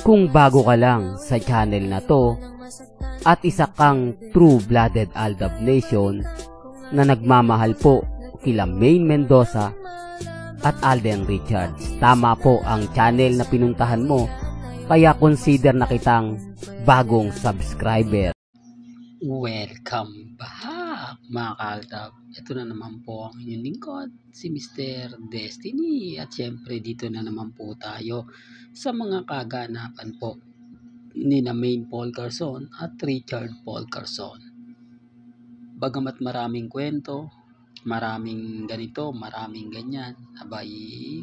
Kung bago ka lang sa channel na to at isa kang true-blooded Aldab Nation na nagmamahal po kila Maine Mendoza at Alden Richards, tama po ang channel na pinuntahan mo, kaya consider na kitang bagong subscriber. Welcome back mga ka-Aldab. Ito na naman po ang inyong lingkod, si Mr. Destiny. At syempre dito na naman po tayo sa mga kaganapan po ni na Maine Paul Carson at Richard Paul Carson. Bagamat maraming kwento, maraming ganito, maraming ganyan, abay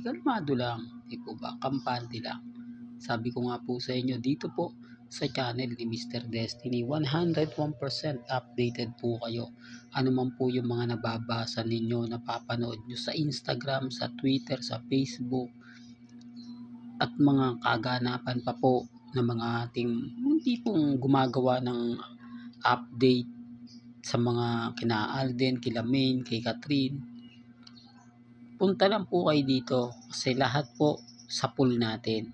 kalmado lang, di po ba, kampante lang. Sabi ko nga po sa inyo dito po sa channel ni Mr. Destiny, 101% updated po kayo. Ano man po yung mga nababasa ninyo, napapanood nyo sa Instagram, sa Twitter, sa Facebook, at mga kaganapan pa po ng mga ating hindi pong gumagawa ng update sa mga kina Alden, kila Maine, kay Catherine. Punta lang po kayo dito kasi lahat po sa pool natin.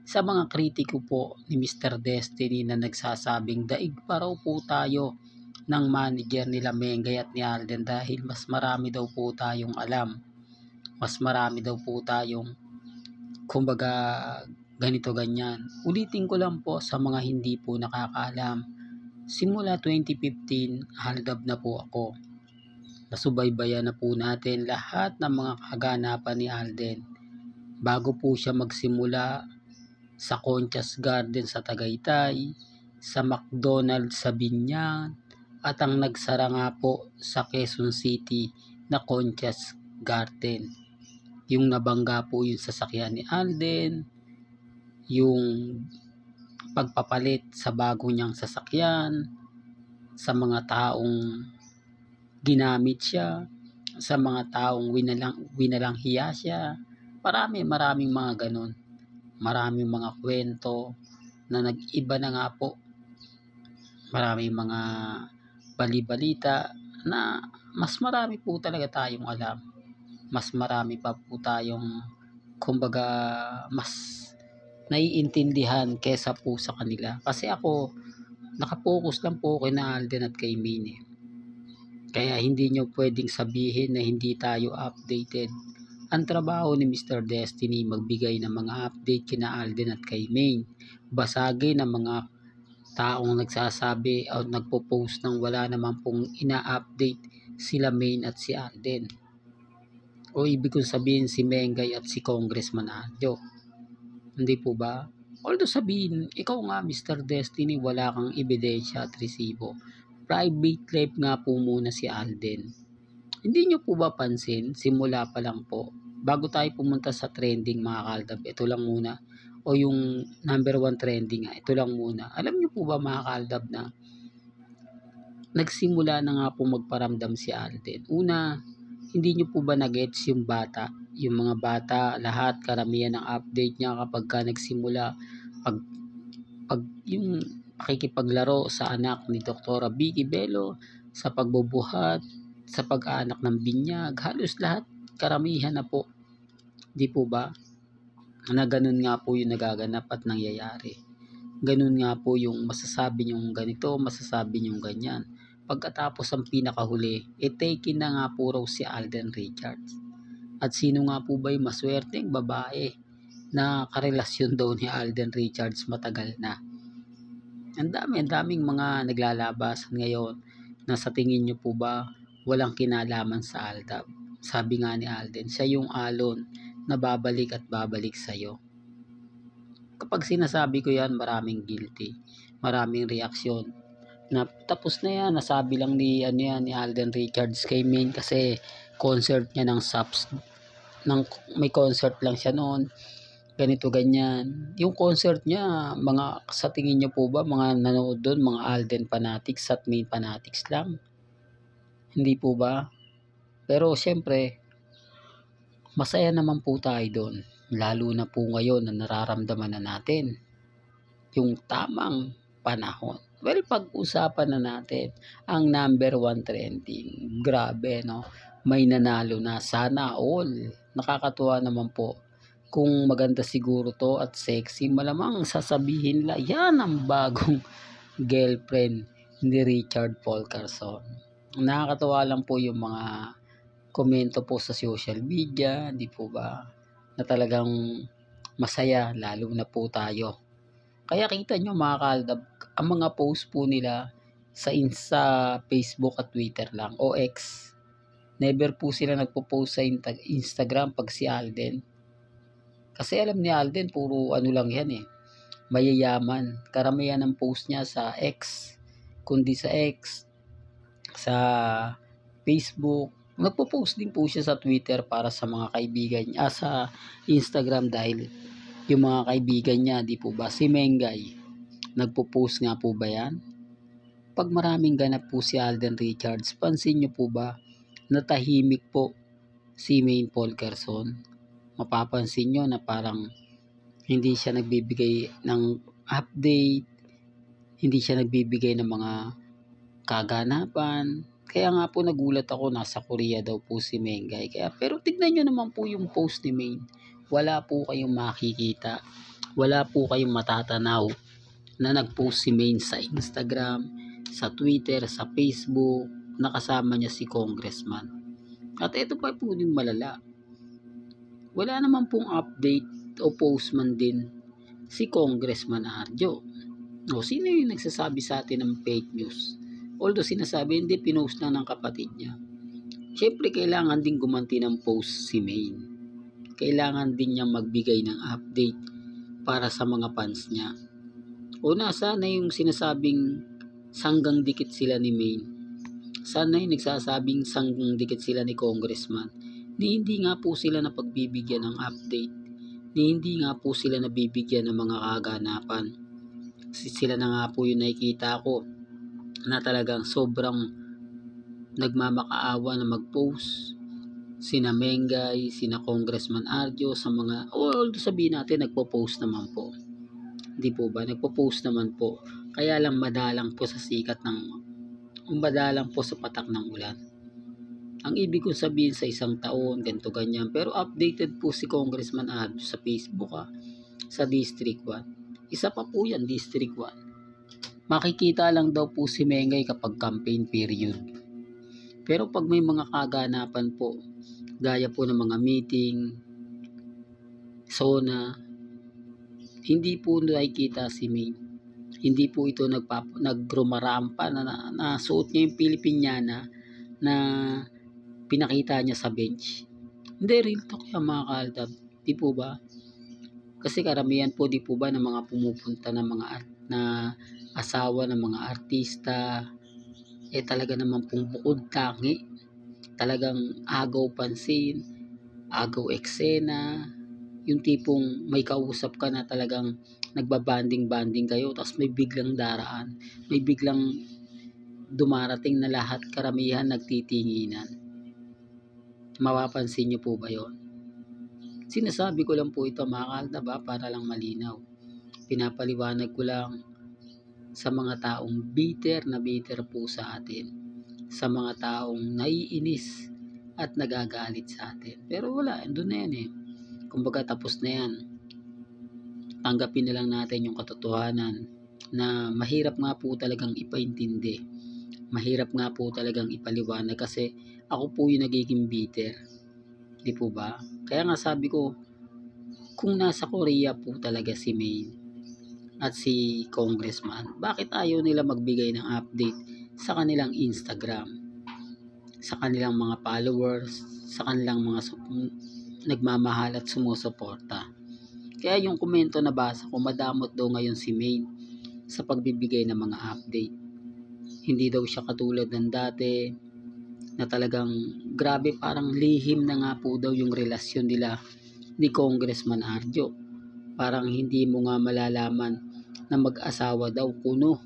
Sa mga kritiko po ni Mr. Destiny na nagsasabing daig pa raw po tayo ng manager nila Mengay at ni Alden dahil mas marami daw po tayong alam. Mas marami daw po tayong kumbaga ganito ganyan. Ulitin ko lang po sa mga hindi po nakakaalam. Simula 2015, Aldab na po ako. Nasubaybayan na po natin lahat ng mga kaganapan ni Alden. Bago po siya magsimula sa Conchas Garden sa Tagaytay, sa McDonald's sa Biñan, at ang nagsara nga po sa Quezon City na Conchas Garden. Yung nabangga po yung sasakyan ni Alden, yung pagpapalit sa bago niyang sasakyan, sa mga taong ginamit siya, sa mga taong winalang hiya siya, maraming mga ganon. Maraming mga kwento na nag-iba na nga po. Maraming mga bali-balita na mas marami po talaga tayong alam. Mas marami pa po tayong kumbaga mas naiintindihan kesa po sa kanila. Kasi ako, nakapokus lang po kay na Alden at kay Maine. Kaya hindi nyo pwedeng sabihin na hindi tayo updated. Ang trabaho ni Mr. Destiny magbigay ng mga update kina Alden at kay Maine. Basagin ang mga taong nagsasabi o nagpo-post ng wala naman pong ina-update sila Maine at si Alden. O ibig kong sabihin si Mengay at si Congressman Adjo. Hindi po ba? Although sabihin, ikaw nga Mr. Destiny wala kang ebidensya at resibo. Private life nga po muna si Alden. Hindi nyo po ba pansin, simula pa lang po, bago tayo pumunta sa trending mga ka-Aldab, ito lang muna, o yung number 1 trending nga, ito lang muna. Alam nyo po ba mga ka-Aldab na nagsimula na nga po magparamdam si Alden? Una, hindi nyo po ba nag-gets yung bata? Yung mga bata, lahat, karamihan ng update niya kapag ka nagsimula, pag yung pakikipaglaro sa anak ni Dr. Vicky Bello, sa pagbubuhat, sa pag-aanak ng binyag, halos lahat karamihan na po. Di po ba? Na ganun nga po yung nagaganap at nangyayari. Ganun nga po yung masasabi nyong ganito, masasabi nyong ganyan. Pagkatapos ang pinakahuli, taken na nga po raw si Alden Richards. At sino nga po ba yung maswerteng babae na karelasyon daw ni Alden Richards matagal na? Ang daming mga naglalabasan ngayon na sa tingin nyo po ba walang kinalaman sa Aldab. Sabi nga ni Alden, siya yung alon na babalik at babalik sa'yo. Kapag sinasabi ko yan, maraming guilty, maraming reaksyon. Na tapos na yan, nasabi lang ni Alden Richards kay Maine kasi concert niya ng Saps, may concert lang siya noon. Ganito ganyan. Yung concert niya, mga sa tingin niyo po ba mga nanood doon, mga Alden fanatics at Maine fanatics lang? Hindi po ba? Pero syempre, masaya naman po tayo doon. Lalo na po ngayon na nararamdaman na natin yung tamang panahon. Well, pag-usapan na natin ang number 1 trending. Grabe, no? May nanalo na. Sana all. Nakakatuwa naman po kung maganda siguro to at sexy, malamang sasabihin nila, yan ang bagong girlfriend ni Richard Paul Carson. Nakakatawa lang po yung mga komento po sa social media, di po ba? Na talagang masaya, lalo na po tayo. Kaya kita nyo mga kaaldab, ang mga post po nila sa Facebook at Twitter lang o X. Never po sila nagpo-post sa Instagram pag si Alden. Kasi alam ni Alden, puro ano lang yan mayayaman. Karamihan ng post niya sa X, kundi sa X, sa Facebook. Nagpo-post din po siya sa Twitter para sa mga kaibigan niya, sa Instagram dahil yung mga kaibigan niya, di po ba? Si Mengay, nagpo-post nga po ba yan? Pag maraming ganap po si Alden Richards, pansin niyo po ba, natahimik po si Maine Paul Carson? Mapapansin nyo na parang hindi siya nagbibigay ng update, hindi siya nagbibigay ng mga kaganapan. Kaya nga po nagulat ako, nasa Korea daw po si Mengay. Pero tignan nyo naman po yung post ni Maine. Wala po kayong makikita, wala po kayong matatanaw na nag-post si Maine sa Instagram, sa Twitter, sa Facebook, nakasama niya si Congressman. At ito pa po yung malala. Wala naman pong update o post man din si Congressman Arjo. O sino yung nagsasabi sa atin ng fake news? Although sinasabi hindi, pinost lang ng kapatid niya. Siyempre kailangan din gumanti ng post si Maine. Kailangan din niya magbigay ng update para sa mga fans niya. Una, sana yung sinasabing sanggang dikit sila ni Maine. Sana yung nagsasabing sanggang dikit sila ni Congressman. Ni hindi nga po sila napagbibigyan ng update, ni hindi nga po sila nabibigyan ng mga kaganapan. Sila na nga po yung nakikita ko na talagang sobrang nagmamakaawa na mag-post. Sina Mengay, sina Congressman Arjo sa mga, although sabihin natin nagpo-post naman po. Hindi po ba? Nagpo-post naman po. Kaya lang madalang po sa madalang po sa patak ng ulan. Ang ibig kong sabihin sa isang taon, ganito ganyan. Pero updated po si Congressman Arjo sa Facebook sa District 1. Isa pa po yan, District 1. Makikita lang daw po si Mengay kapag campaign period. Pero pag may mga kaganapan po, gaya po ng mga meeting, SONA, hindi po nakikita si Maine. Hindi po ito nagrumarampa na suot niya yung Pilipinyana na pinakita niya sa bench. Hindi, real talk yan mga kaaldab. Di po ba? Kasi karamihan po, di po ba, ng mga pumupunta ng mga na asawa ng mga artista, talaga naman pong bukod tangi. Talagang agaw pansin, agaw eksena, yung tipong may kausap ka na talagang nagbabanding-banding kayo, tapos may biglang daraan, may biglang dumarating na lahat, karamihan nagtitinginan. Mapapansin niyo po ba yon? Sinasabi ko lang po ito mga kaaldab para lang malinaw. Pinapaliwanag ko lang sa mga taong bitter na bitter po sa atin, sa mga taong naiinis at nagagalit sa atin. Pero wala, doon na yan Kumbaga tapos na yan. Tanggapin na lang natin yung katotohanan na mahirap nga po talagang ipaintindi. Mahirap nga po talagang ipaliwanag kasi ako po yung nagiging bitter. Di po ba? Kaya nga sabi ko, kung nasa Korea po talaga si Maine at si Congressman, bakit ayaw nila magbigay ng update sa kanilang Instagram, sa kanilang mga followers, sa kanilang mga nagmamahal at sumusuporta? Kaya yung komento na basa ko, madamot daw ngayon si Maine sa pagbibigay ng mga update. Hindi daw siya katulad ng dati na talagang grabe, parang lihim na nga po daw yung relasyon nila ni Congressman Arjo. Parang hindi mo nga malalaman na mag-asawa daw kuno.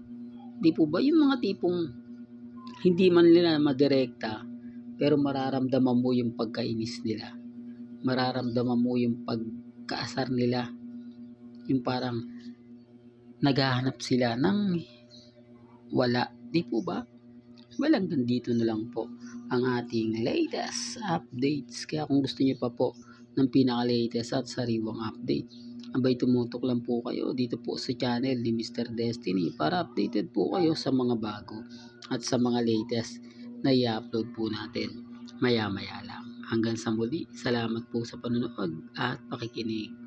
Di po ba yung mga tipong hindi man nila madirekta pero mararamdaman mo yung pagkainis nila. Mararamdaman mo yung pagkaasar nila. Yung parang naghahanap sila ng wala. Di po ba? Walang nandito na lang po ang ating latest updates. Kaya kung gusto niyo pa po ng pinaka-latest at sariwang update. Abay tumutok lang po kayo dito po sa channel ni Mr. Destiny para updated po kayo sa mga bago at sa mga latest na i-upload po natin maya-maya lang. Hanggang sa muli, salamat po sa panonood at pakikinig.